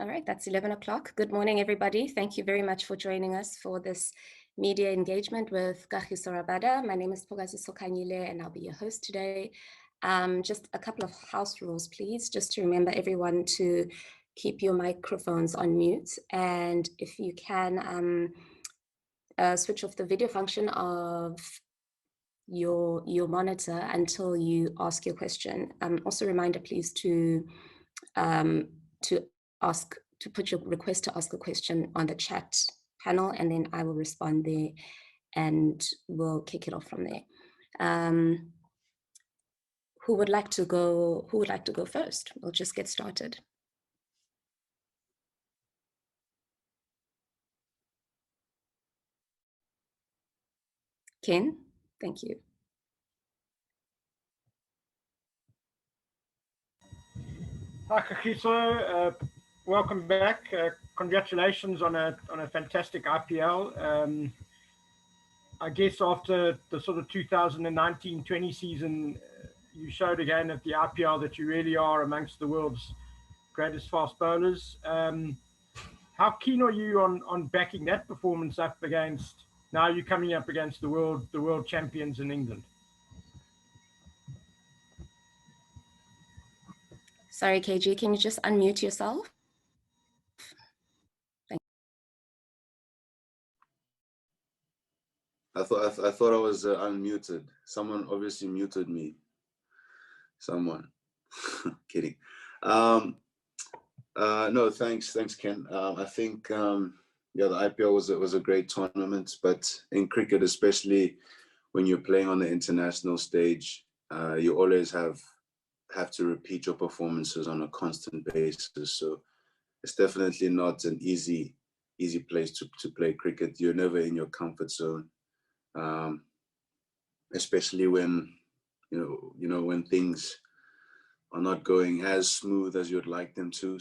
All right, that's 11 o'clock. Good morning, everybody. Thank you very much for joining us for this media engagement with Kagiso Rabada. My name is Kagiso Rabada, and I'll be your host today. Just a couple of house rules, please. Just to remember everyone to keep your microphones on mute. And if you can switch off the video function of your monitor until you ask your question. Also a reminder, please, to put your request to ask a question on the chat panel, and then I will respond there and we'll kick it off from there. Who would like to go first? We'll just get started. Ken, thank you. Hi, Kagiso. Welcome back. Congratulations on a fantastic IPL. I guess after the sort of 2019-20 season, you showed again at the IPL that you really are amongst the world's greatest fast bowlers. How keen are you on backing that performance up against, now you're coming up against the world champions in England? Sorry, KG, can you just unmute yourself? I thought I was unmuted. Someone obviously muted me. Someone. Kidding. No, thanks, Ken. I think the IPL was a great tournament, but in cricket, especially when you're playing on the international stage, you always have to repeat your performances on a constant basis. So it's definitely not an easy place to play cricket. You're never in your comfort zone. Especially when when things are not going as smooth as you'd like them to.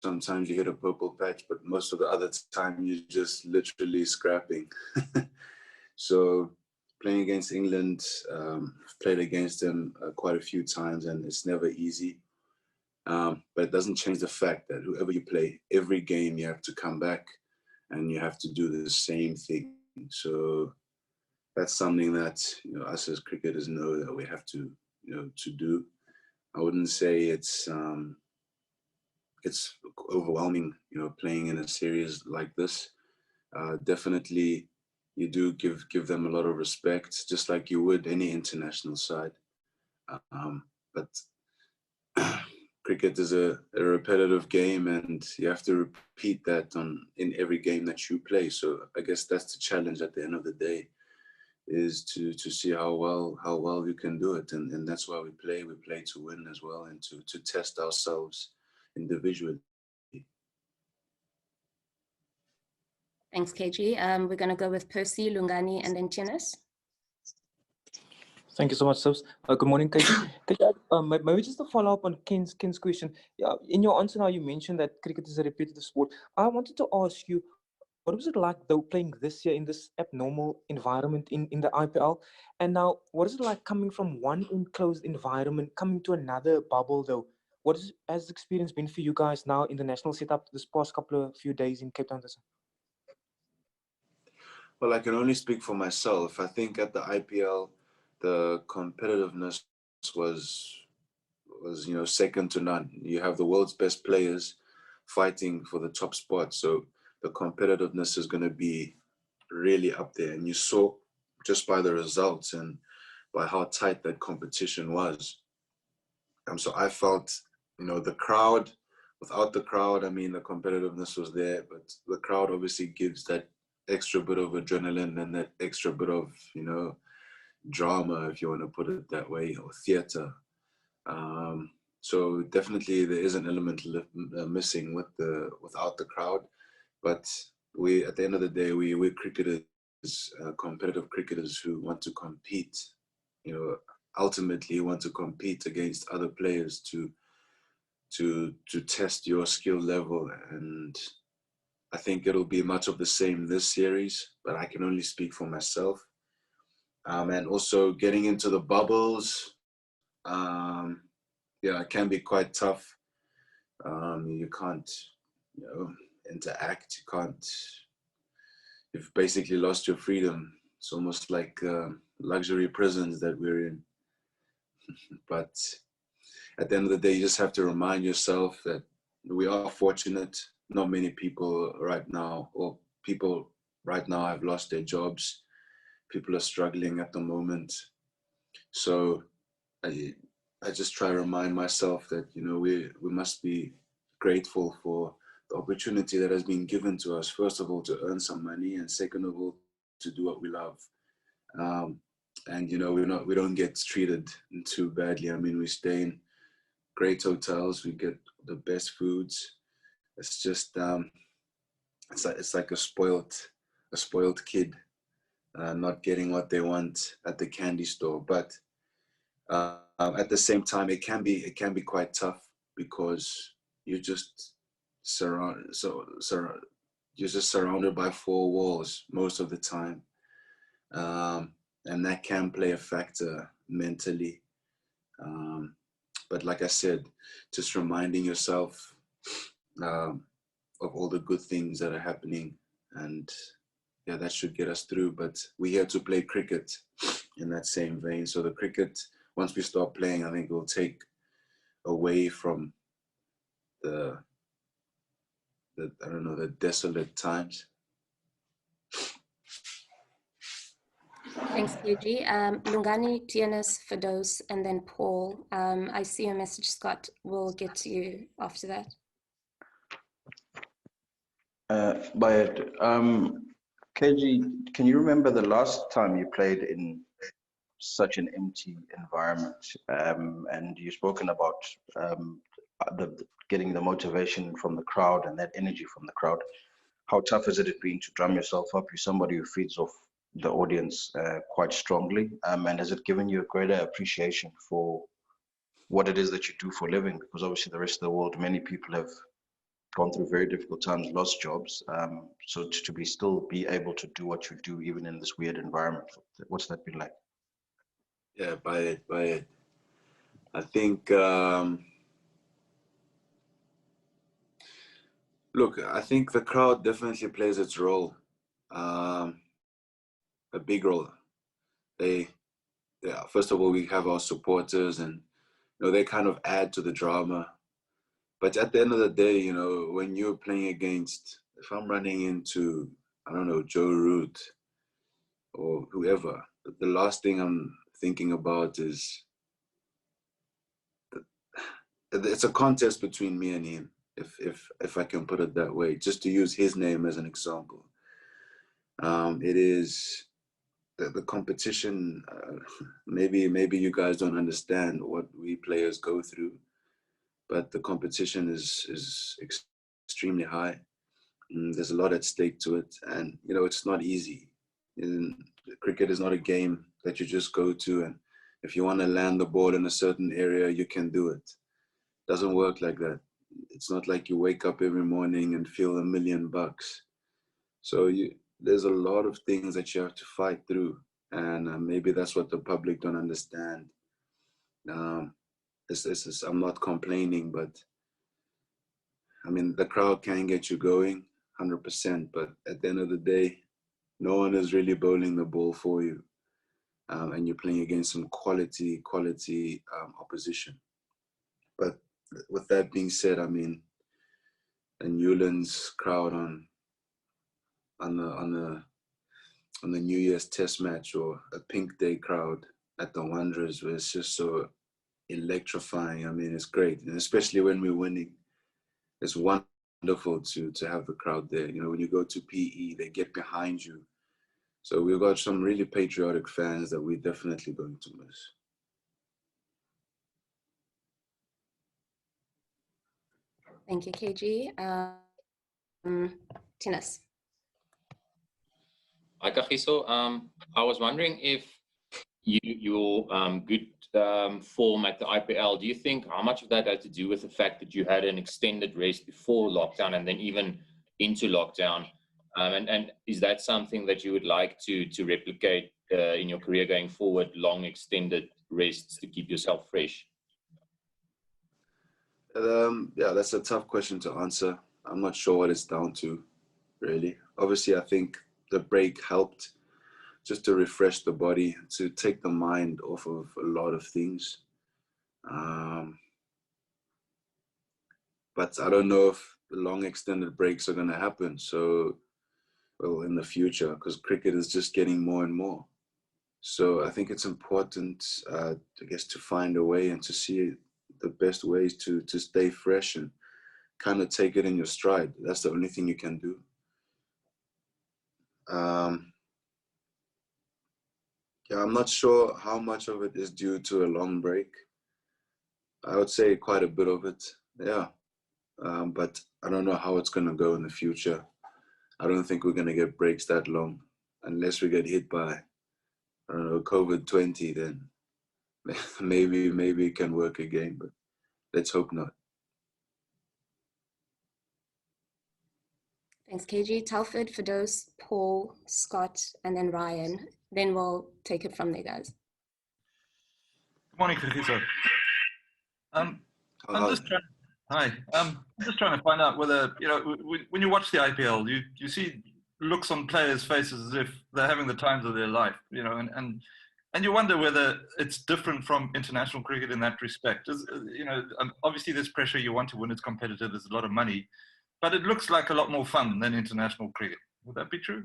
Sometimes you hit a purple patch, but most of the other time you're just literally scrapping. So playing against England, played against them quite a few times, and it's never easy. But it doesn't change the fact that whoever you play, every game you have to come back and you have to do the same thing. So that's something that us as cricketers know that we have to to do. I wouldn't say it's overwhelming, playing in a series like this. Definitely, you do give them a lot of respect, just like you would any international side. But cricket is a repetitive game, and you have to repeat that in every game that you play. So I guess that's the challenge at the end of the day, is to see how well you can do it, and that's why we play to win as well, and to test ourselves individually. Thanks, KG. We're going to go with Percy, Lungani, and then Tinus. Thank you so much, Subs. Good morning, KG. Maybe just to follow up on Ken's question. Yeah, in your answer now, you mentioned that cricket is a repetitive sport. I wanted to ask you, what was it like though playing this year in this abnormal environment in the IPL? And now, what is it like coming from one enclosed environment, coming to another bubble though? What has the experience been for you guys now in the national setup this past few days in Cape Town? Well, I can only speak for myself. I think at the IPL, the competitiveness was second to none. You have the world's best players fighting for the top spot. So the competitiveness is going to be really up there. And you saw just by the results and by how tight that competition was. So I felt, the crowd, without the crowd, I mean, the competitiveness was there, but the crowd obviously gives that extra bit of adrenaline and that extra bit of, drama, if you want to put it that way, or theater. So definitely there is an element missing without the crowd. But we, at the end of the day, we're cricketers, competitive cricketers who want to compete, ultimately want to compete against other players to test your skill level. And I think it'll be much of the same this series, but I can only speak for myself. And also getting into the bubbles, it can be quite tough. You can't you know, interact. You can't. You've basically lost your freedom. It's almost like luxury prisons that we're in. But at the end of the day, you just have to remind yourself that we are fortunate. Not many people right now, or people right now, have lost their jobs. People are struggling at the moment. So I just try to remind myself that, you know, we must be grateful for the opportunity that has been given to us. First of all, to earn some money, and second of all, to do what we love. And you know, we don't get treated too badly. I mean, we stay in great hotels, we get the best foods. It's just it's like a spoiled kid not getting what they want at the candy store. But at the same time, it can be quite tough, because you're just you're just surrounded by four walls most of the time, and that can play a factor mentally. But like I said, just reminding yourself of all the good things that are happening, and yeah, that should get us through. But we're here to play cricket in that same vein. So the cricket, once we start playing, I think will take away from the I don't know, the desolate times. Thanks, KG. Lungani, Tianis, Fidos, and then Paul. I see your message, Scott. We'll get to you after that. KG, can you remember the last time you played in such an empty environment? And you've spoken about getting the motivation from the crowd and that energy from the crowd. How tough has it been to drum yourself up? You're somebody who feeds off the audience quite strongly. And has it given you a greater appreciation for what it is that you do for a living? Because obviously the rest of the world, many people have gone through very difficult times, lost jobs. So to still be able to do what you do, even in this weird environment, what's that been like? Yeah, by it. I think, look, I think the crowd definitely plays its role, a big role. First of all, we have our supporters, and you know, they kind of add to the drama. But at the end of the day, you know, when you're playing against, if I'm running into, I don't know, Joe Root or whoever, the last thing I'm thinking about is, it's a contest between me and him, if I can put it that way, just to use his name as an example. It is the competition. Maybe you guys don't understand what we players go through, but the competition is extremely high. There's a lot at stake to it, and you know, it's not easy. Cricket is not a game that you just go to, and if you want to land the ball in a certain area, you can do it. Doesn't work like that. It's not like you wake up every morning and feel $1 million. So there's a lot of things that you have to fight through, and maybe that's what the public don't understand. I'm not complaining, but I mean, the crowd can get you going 100%, but at the end of the day, no one is really bowling the ball for you, and you're playing against some quality opposition. But with that being said, I mean, a Newlands crowd on the New Year's Test match, or a Pink Day crowd at the Wanderers, where it's just so electrifying. I mean, it's great, and especially when we're winning, it's wonderful to have the crowd there. You know, when you go to PE, they get behind you. So we've got some really patriotic fans that we're definitely going to miss. Thank you, KG. Tinas. Hi, Kagiso. I was wondering if your good form at the IPL, do you think how much of that had to do with the fact that you had an extended rest before lockdown and then even into lockdown? And is that something that you would like to replicate in your career going forward, long extended rests to keep yourself fresh? Yeah, that's a tough question to answer. I'm not sure what it's down to, really. Obviously, I think the break helped just to refresh the body, to take the mind off of a lot of things. But I don't know if long extended breaks are going to happen. So, well, in the future, because cricket is just getting more and more. So I think it's important, I guess, to find a way and to see the best ways to stay fresh and kind of take it in your stride. That's the only thing you can do. Yeah, I'm not sure how much of it is due to a long break. I would say quite a bit of it, yeah. But I don't know how it's going to go in the future. I don't think we're going to get breaks that long unless we get hit by, I don't know, COVID-20, then maybe it can work again, but let's hope not. Thanks, KG. Telford, Fidos, Paul, Scott, and then Ryan. Then we'll take it from there, guys. Good morning, Kagiso. I'm just trying to find out whether, you know, when you watch the IPL, you see looks on players' faces as if they're having the times of their life, you know, and you wonder whether it's different from international cricket in that respect. You know, obviously there's pressure, you want to win, it's competitive, there's a lot of money, but it looks like a lot more fun than international cricket. Would that be true?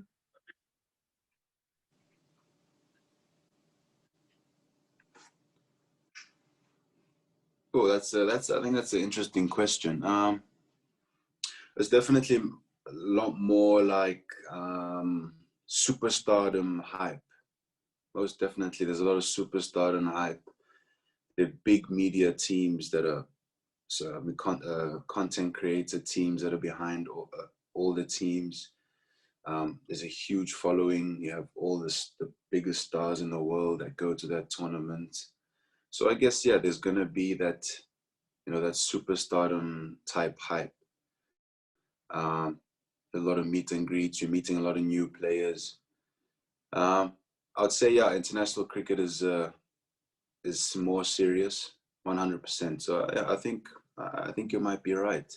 Oh, I think that's an interesting question. It's definitely a lot more like superstardom hype. Most definitely, there's a lot of superstardom hype. There are big media teams that are content creator teams that are behind all the teams. There's a huge following. You have all the biggest stars in the world that go to that tournament. So I guess, yeah, there's going to be that, you know, that superstardom type hype. A lot of meet and greets. You're meeting a lot of new players. I would say, yeah, international cricket is more serious, 100%. So yeah, I think you might be right.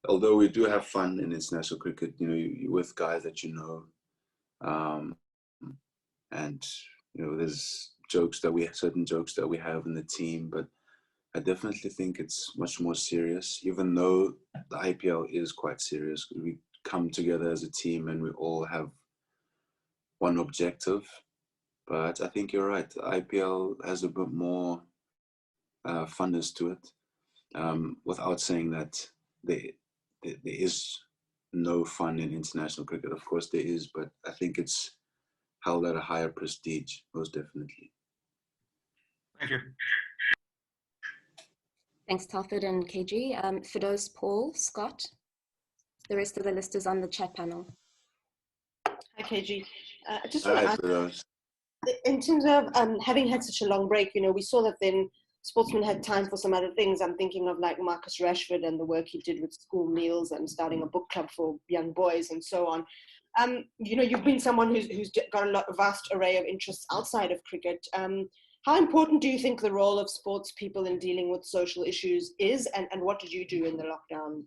Although we do have fun in international cricket, you know, you're with guys that you know, and you know, there's certain jokes that we have in the team, but I definitely think it's much more serious, even though the IPL is quite serious. We come together as a team and we all have one objective. But I think you're right. The IPL has a bit more funness to it, without saying that there is no fun in international cricket. Of course there is, but I think it's held at a higher prestige, most definitely. Thank you. Thanks, Telford and KG. Fidos, Paul, Scott. The rest of the list is on the chat panel. Hi, KG. I just All want right, to ask, in terms of having had such a long break, you know, we saw that then sportsmen had time for some other things. I'm thinking of like Marcus Rashford and the work he did with school meals and starting a book club for young boys and so on. You know, you've been someone who's got a vast array of interests outside of cricket. How important do you think the role of sports people in dealing with social issues is, and what did you do in the lockdown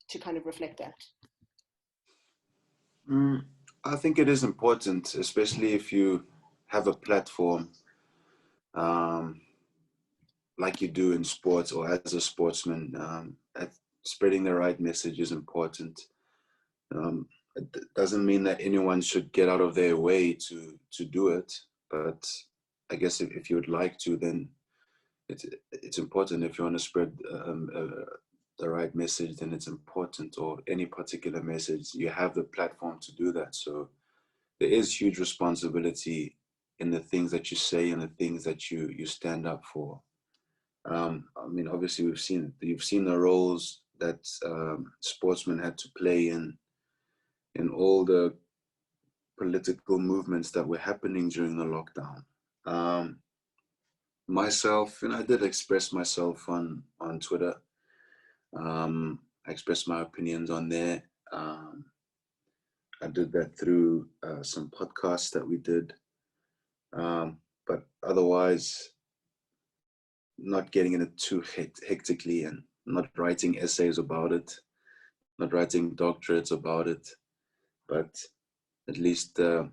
to kind of reflect that? I think it is important, especially if you have a platform like you do in sports or as a sportsman. Spreading the right message is important. It doesn't mean that anyone should get out of their way to do it, but I guess if you would like to, then it's important. If you want to spread the right message, then it's important, or any particular message, you have the platform to do that. So there is huge responsibility in the things that you say and the things that you stand up for. I mean, obviously you've seen the roles that sportsmen had to play in all the political movements that were happening during the lockdown. Myself, I did express myself on Twitter. I expressed my opinions on there. I did that through some podcasts that we did. But otherwise, not getting in it too hectically and not writing essays about it. not writing doctorates about it, but at least I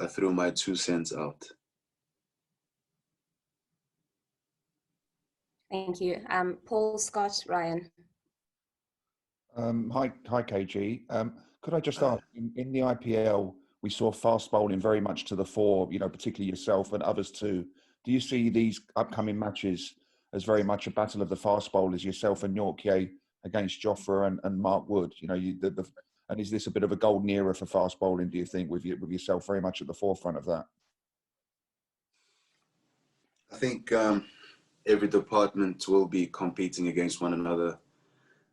threw my 2 cents out. Thank you. Paul, Scott, Ryan. Hi, KG. Could I just ask, in the IPL, we saw fast bowling very much to the fore, you know, particularly yourself and others too. Do you see these upcoming matches as very much a battle of the fast bowlers, yourself and Yorkie against Jofra and Mark Wood? You know, and is this a bit of a golden era for fast bowling, do you think, with yourself very much at the forefront of that? I think every department will be competing against one another.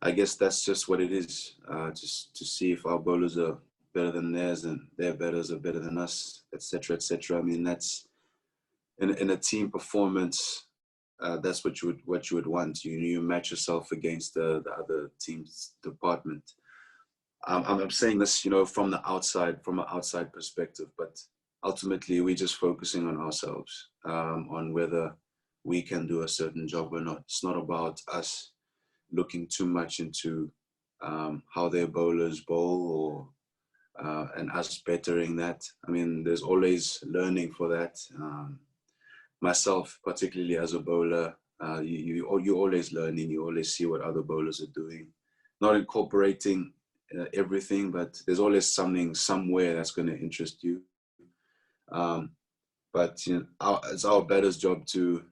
I guess that's just what it is, just to see if our bowlers are better than theirs and their batters are better than us, etc., etc. I mean, that's in a team performance. That's what you would want. You match yourself against the other team's department. I'm saying this, you know, from an outside perspective, but ultimately we're just focusing on ourselves, on whether we can do a certain job or not. It's not about us looking too much into how their bowlers bowl or and us bettering that. I mean, there's always learning for that. Myself, particularly as a bowler, you're always learning. You always see what other bowlers are doing, not incorporating everything, but there's always something somewhere that's going to interest you. But you know, it's our batter's job to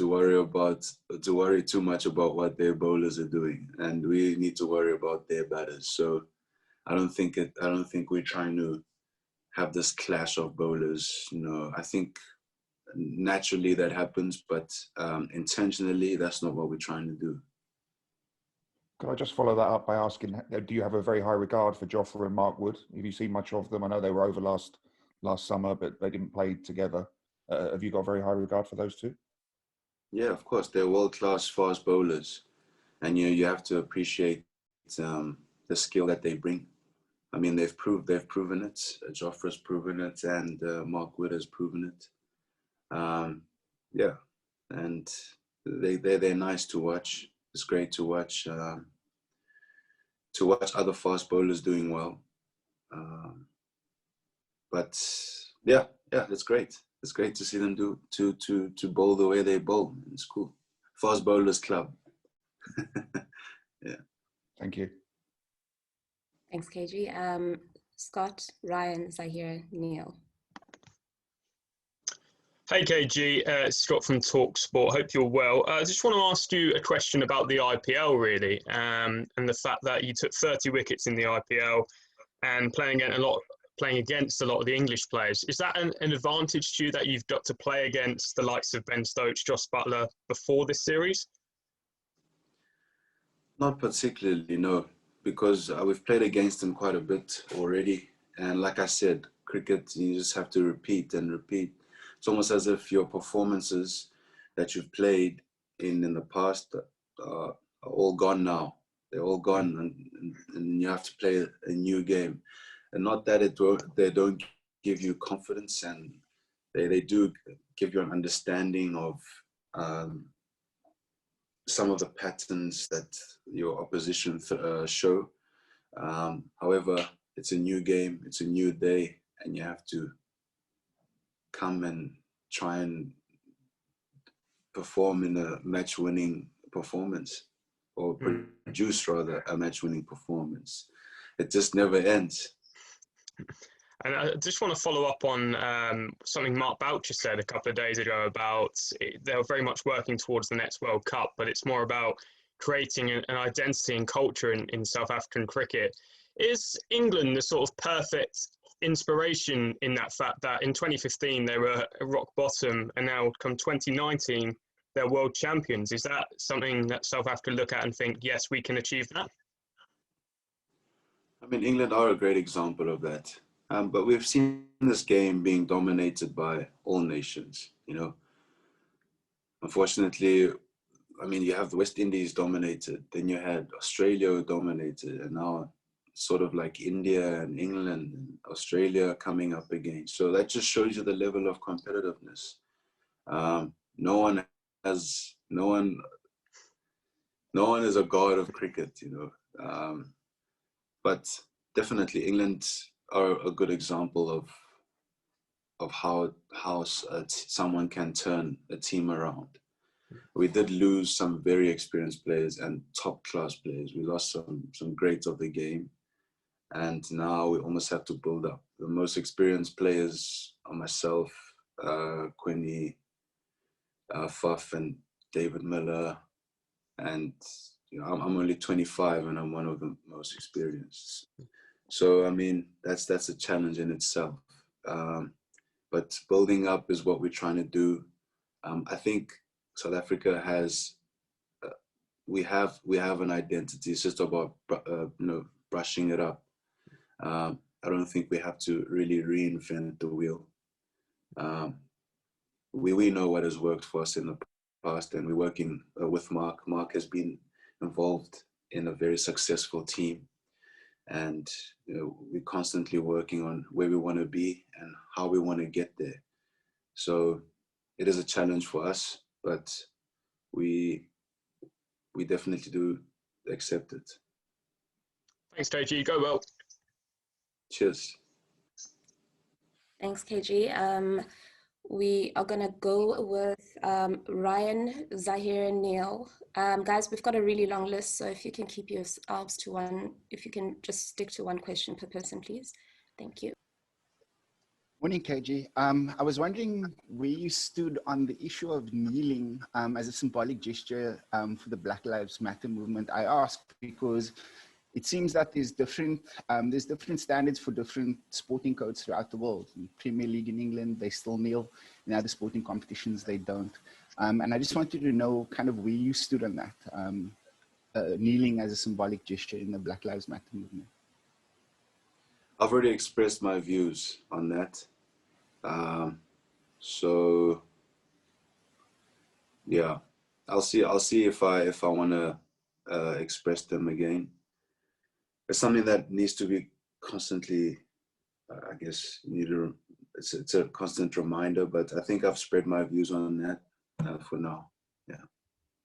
worry too much about what their bowlers are doing, and we need to worry about their batters. So I don't think we're trying to have this clash of bowlers. You know, I think naturally that happens, but intentionally that's not what we're trying to do. Could I just follow that up by asking, do you have a very high regard for Jofra and Mark Wood? Have you seen much of them? I know they were over last summer, but they didn't play together. Have you got a very high regard for those two? Yeah, of course, they're world-class fast bowlers, and you have to appreciate the skill that they bring. I mean, they've proven it. Jofra's proven it, and Mark Wood has proven it. Yeah, and they're nice to watch. It's great to watch other fast bowlers doing well. But yeah, it's great. It's great to see them to bowl the way they bowl. It's cool. Fast Bowlers Club. Yeah. Thank you. Thanks, KG. Scott, Ryan, Zahir, Neil. Hey KG, it's Scott from TalkSport. Hope you're well. I just want to ask you a question about the IPL, really, and the fact that you took 30 wickets in the IPL and playing against a lot of the English players. Is that an advantage to you that you've got to play against the likes of Ben Stokes, Joss Buttler before this series? Not particularly, no, because we've played against them quite a bit already. And like I said, cricket, you just have to repeat and repeat. It's almost as if your performances that you've played in the past are all gone now. They're all gone, and you have to play a new game. And not that they don't give you confidence, and they do give you an understanding of some of the patterns that your opposition show. However, it's a new game, it's a new day, and you have to come and try and perform in a match-winning performance, or produce rather a match-winning performance. It just never ends. And I just want to follow up on something Mark Boucher said a couple of days ago about they're very much working towards the next World Cup, but it's more about creating an identity and culture in South African cricket. Is England the sort of perfect inspiration in that fact that in 2015 they were rock bottom, and now come 2019 they're world champions? Is that something that South Africa look at and think, yes, we can achieve that? I mean, England are a great example of that. But we've seen this game being dominated by all nations, you know. Unfortunately, I mean, you have the West Indies dominated, then you had Australia dominated, and now sort of like India and England and Australia coming up again. So that just shows you the level of competitiveness. No one no one is a god of cricket, you know. But definitely England are a good example of how someone can turn a team around. We did lose some very experienced players and top class players. We lost some greats of the game. And now we almost have to build up. The most experienced players are myself, Quinny, Fuff, and David Miller. And you know, I'm only 25 and I'm one of the most experienced. So, I mean, that's a challenge in itself. But building up is what we're trying to do. I think South Africa has, we have an identity. It's just about, you know, brushing it up. I don't think we have to really reinvent the wheel. We know what has worked for us in the past, and we're working with Mark. Mark has been involved in a very successful team, and you know, we're constantly working on where we want to be and how we want to get there. So it is a challenge for us, but we definitely do accept it. Thanks, KG. Go well. Cheers. Thanks, KG. We are going to go with Ryan, Zahir, and Neil. Guys, we've got a really long list, so if you can keep yourselves to one, if you can just stick to one question per person, please. Thank you. Morning, KG. I was wondering where you stood on the issue of kneeling as a symbolic gesture for the Black Lives Matter movement. I ask because it seems that there's different standards for different sporting codes throughout the world. In Premier League in England, they still kneel. In other sporting competitions, they don't. And I just wanted to know kind of where you stood on that, kneeling as a symbolic gesture in the Black Lives Matter movement. I've already expressed my views on that. So yeah, I'll see if I want to express them again. It's something that needs to be constantly, I guess, it's a constant reminder, but I think I've spread my views on that for now. Yeah.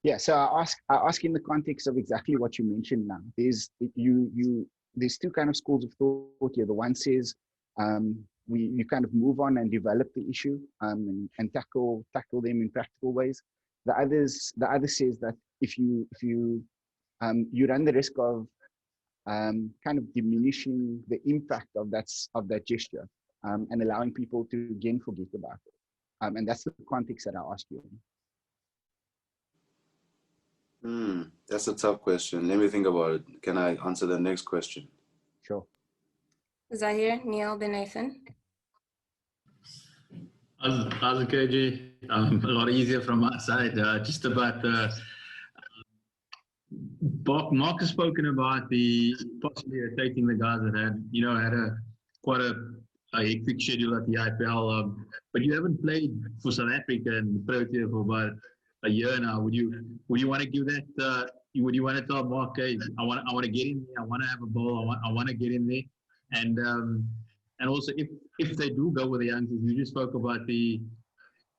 Yeah. So I ask in the context of exactly what you mentioned now. There's two kind of schools of thought here. The one says you kind of move on and develop the issue and tackle them in practical ways. The other says that if you run the risk of kind of diminishing the impact of that gesture and allowing people to again forget about it. And that's the context that I ask you in. That's a tough question. Let me think about it. Can I answer the next question? Sure. Zahir, Neil, then Nathan. As a KG, a lot easier from my side. Just about Mark has spoken about the possibly taking the guys that had quite a hectic schedule at the IPL, but you haven't played for South Africa and Protea for about a year now. Would you want to give that? Would you want to tell Mark, hey, I want to get in there. I want to have a ball. I want to get in there. And also, if they do go with the youngsters, you just spoke about the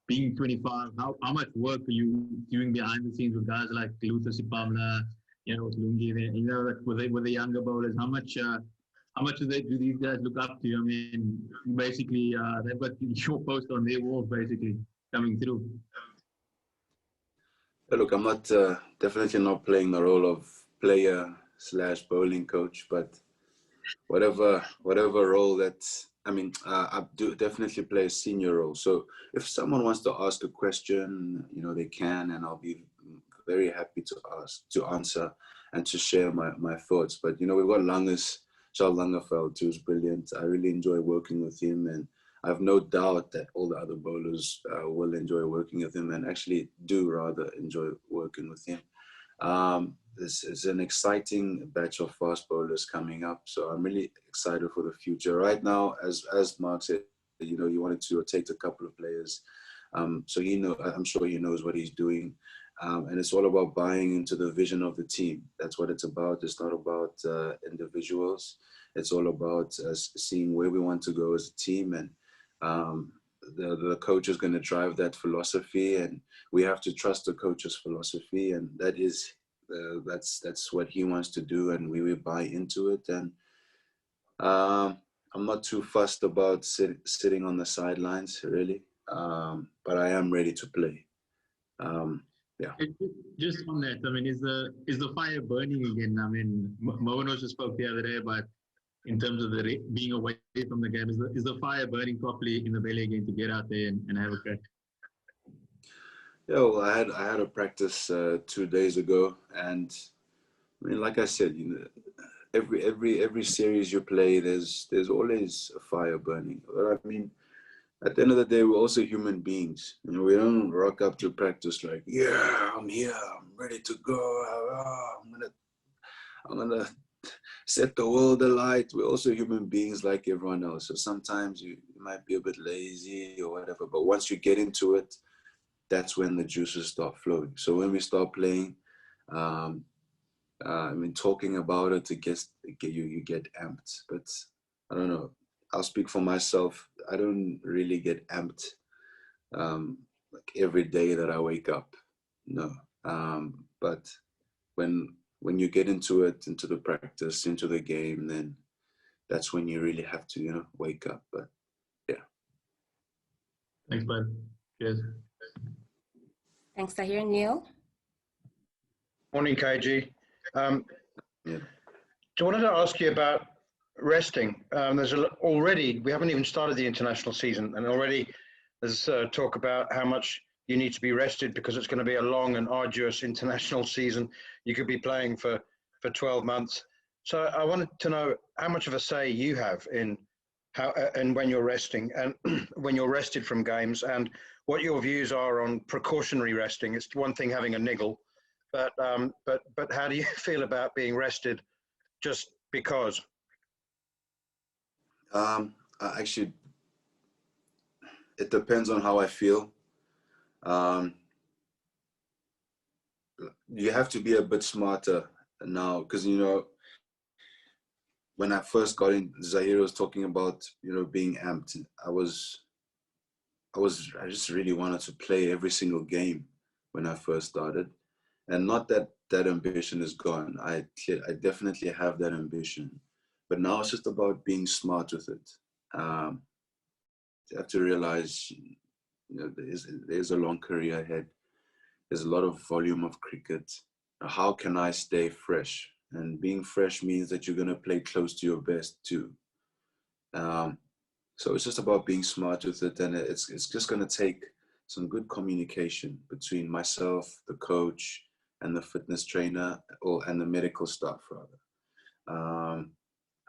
being 25. How much work are you doing behind the scenes with guys like Luther Sipamla, with Lungi, with the younger bowlers? How much do these guys look up to you? I mean, basically, they've got your post on their walls, basically, coming through. Look, I'm not definitely not playing the role of player/bowling coach, but whatever role that, I do definitely play a senior role. So if someone wants to ask a question, they can, and I'll be very happy to answer and to share my thoughts. But we've got Charles Langerveld, who's brilliant. I really enjoy working with him, and I have no doubt that all the other bowlers will enjoy working with him, and actually do rather enjoy working with him. This is an exciting batch of fast bowlers coming up, so I'm really excited for the future. Right now, as Mark said, he wanted to rotate a couple of players, so I'm sure he knows what he's doing, and it's all about buying into the vision of the team. That's what it's about. It's not about individuals. It's all about seeing where we want to go as a team, and the coach is going to drive that philosophy, and we have to trust the coach's philosophy, and that is that's what he wants to do, and we will buy into it. And I'm not too fussed about sitting on the sidelines, really, but I am ready to play. Yeah. Just on that, I mean, is the fire burning again? I mean, Moen also spoke the other day about, in terms of being away from the game, is the fire burning properly in the belly again to get out there and have a crack? Yeah, well, I had a practice 2 days ago, and I mean, like I said, you know, every series you play, there's always a fire burning. But I mean, at the end of the day, we're also human beings. You know, we don't rock up to practice like, yeah, I'm here, I'm ready to go. I'm gonna set the world alight. We're also human beings like everyone else. So sometimes you might be a bit lazy or whatever. But once you get into it, that's when the juices start flowing. So when we start playing, I mean, talking about it, you get amped. But I don't know. I'll speak for myself. I don't really get amped like every day that I wake up. No. But when you get into it, into the practice, into the game, then that's when you really have to, you know, wake up. But yeah. Thanks, bud. Cheers. Thanks, Tahir. Neil? Morning, KG. Yeah. I wanted to ask you about resting. Already, we haven't even started the international season, and already there's talk about how much you need to be rested because it's going to be a long and arduous international season. You could be playing for 12 months. So I wanted to know how much of a say you have in how and when you're resting and when you're rested from games, and what your views are on precautionary resting. It's one thing having a niggle, but how do you feel about being rested just because? Actually, it depends on how I feel. You have to be a bit smarter now, because, you know, when I first got in, Zahir was talking about, you know, being amped. I just really wanted to play every single game when I first started, and not that that ambition is gone. I definitely have that ambition, but now it's just about being smart with it. You have to realize, you know, there's a long career ahead. There's a lot of volume of cricket. How can I stay fresh? And being fresh means that you're going to play close to your best too. So it's just about being smart with it, and it's just going to take some good communication between myself, the coach, and the fitness trainer, and the medical staff rather.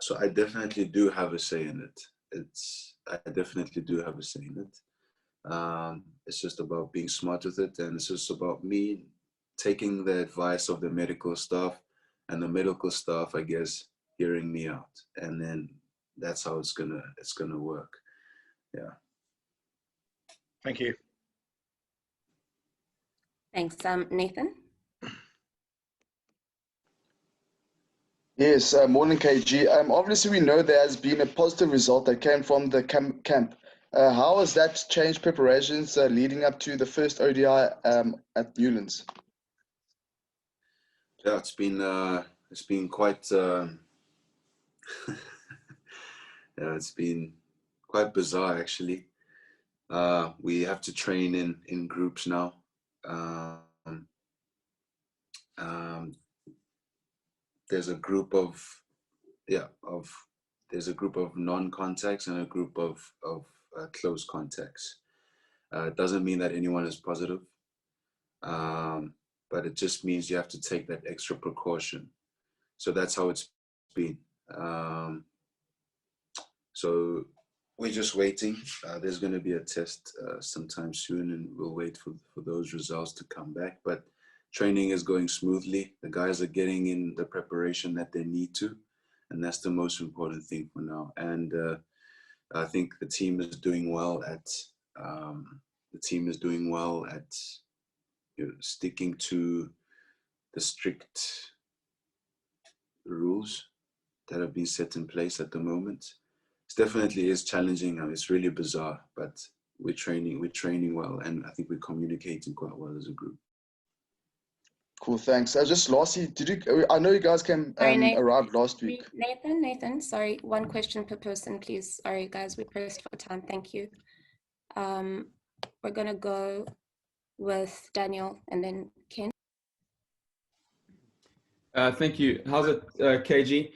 So I definitely do have a say in it. I definitely do have a say in it. It's just about being smart with it, and it's just about me taking the advice of the medical staff, and the medical staff, I guess, hearing me out, and then that's how it's gonna work. Yeah. Thank you. Thanks, Nathan. Yes, morning KG. Obviously we know there has been a positive result that came from the camp. How has that changed preparations leading up to the first ODI at Newlands? Yeah, it's been quite yeah, it's been quite bizarre actually. We have to train in groups now. There's a group of non-contacts and a group of close contacts. It doesn't mean that anyone is positive, but it just means you have to take that extra precaution. So that's how it's been. So we're just waiting. There's going to be a test sometime soon, and we'll wait for those results to come back. But training is going smoothly. The guys are getting in the preparation that they need to, and that's the most important thing for now. And I think the team is doing well at you know, sticking to the strict rules that have been set in place at the moment. It definitely is challenging. It's really bizarre, but we're training well, and I think we're communicating quite well as a group. Cool, thanks. Just lastly, I know you guys came arrived last week. Nathan, sorry, one question per person, please. Sorry, guys, we're pressed for time. Thank you. We're going to go with Daniel and then Ken. Thank you. How's it, KG?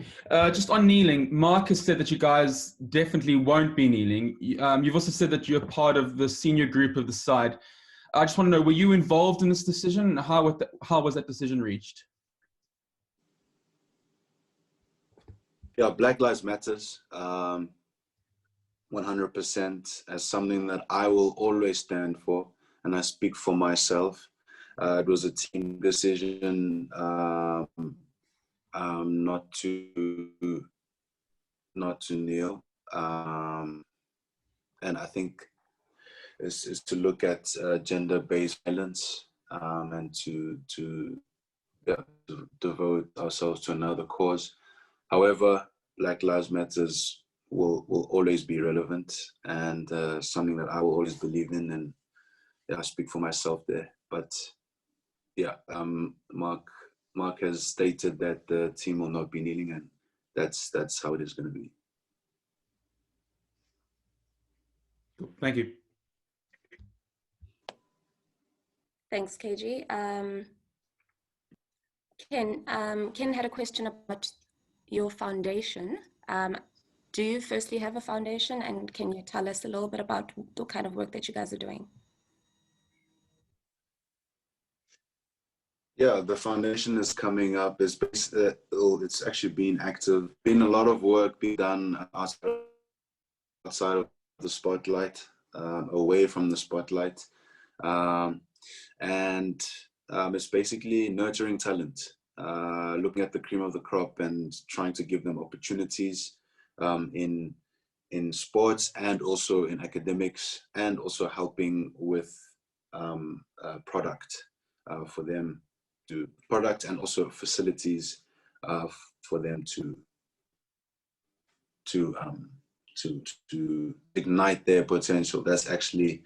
Just on kneeling, Mark has said that you guys definitely won't be kneeling. You've also said that you're part of the senior group of the side. I just want to know, were you involved in this decision? How was that decision reached? Yeah, Black Lives Matters, 100%, as something that I will always stand for, and I speak for myself. It was a team decision not to kneel, and I think is to look at gender-based violence and to devote ourselves to another cause. However, Black Lives Matters will always be relevant and something that I will always believe in, and yeah, I speak for myself there. But yeah, Mark has stated that the team will not be kneeling, and that's how it is going to be. Cool. Thank you. Thanks, KG. Ken had a question about your foundation. Do you firstly have a foundation, and can you tell us a little bit about the kind of work that you guys are doing? Yeah, the foundation is coming up. It's actually been active. Been a lot of work being done outside of the spotlight, away from the spotlight, and it's basically nurturing talent, looking at the cream of the crop and trying to give them opportunities in sports and also in academics, and also helping with product for them. To product and also facilities for them to ignite their potential. That's actually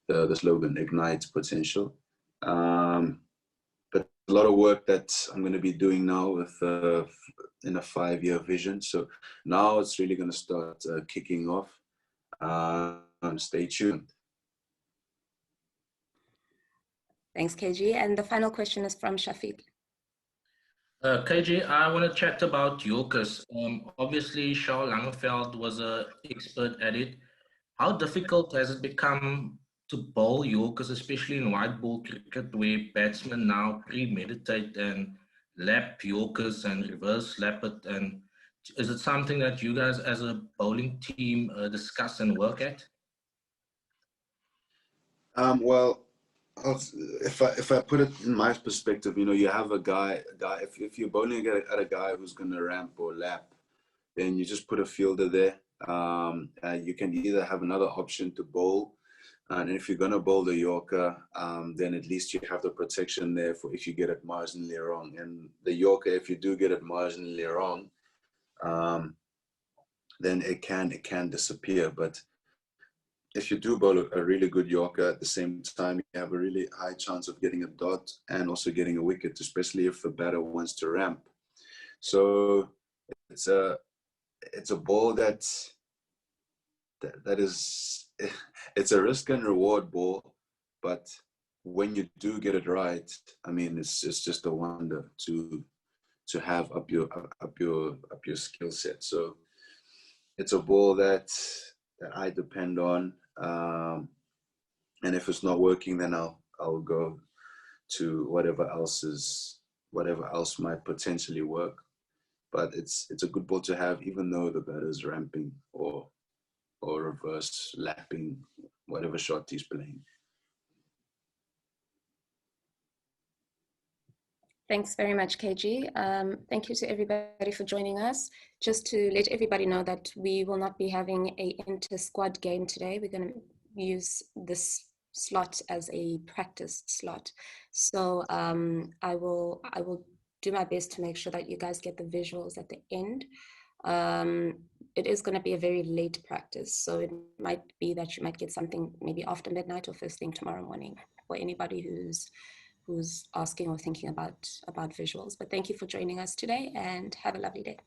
the slogan, ignite potential. But a lot of work that I'm going to be doing now with in a 5-year vision. So now it's really going to start kicking off. Stay tuned. Thanks, KG. And the final question is from Shafiq. KG, I want to chat about Yorkers. Obviously, Charles Langeveld was an expert at it. How difficult has it become to bowl Yorkers, especially in white ball cricket, where batsmen now premeditate and lap Yorkers and reverse lap it? And is it something that you guys as a bowling team discuss and work at? Well, if I put it in my perspective, you have a guy. If you're bowling at a guy who's going to ramp or lap, then you just put a fielder there. You can either have another option to bowl, and if you're going to bowl the Yorker, then at least you have the protection there for if you get it marginally wrong. And the Yorker, if you do get it marginally wrong, then it can disappear. But if you do bowl a really good Yorker at the same time, you have a really high chance of getting a dot and also getting a wicket, especially if the batter wants to ramp. So it's a ball that is, it's a risk and reward ball, but when you do get it right, I mean, it's just a wonder to have up your skill set. So it's a ball that I depend on. And if it's not working, then I'll go to whatever else might potentially work. But it's a good ball to have, even though the batter's ramping or reverse lapping, whatever shot he's playing. Thanks very much, KG. Thank you to everybody for joining us. Just to let everybody know that we will not be having a inter-squad game today. We're going to use this slot as a practice slot. So I will do my best to make sure that you guys get the visuals at the end. It is going to be a very late practice, so it might be that you might get something maybe after midnight or first thing tomorrow morning for anybody who's who's asking or thinking about visuals. But thank you for joining us today, and have a lovely day.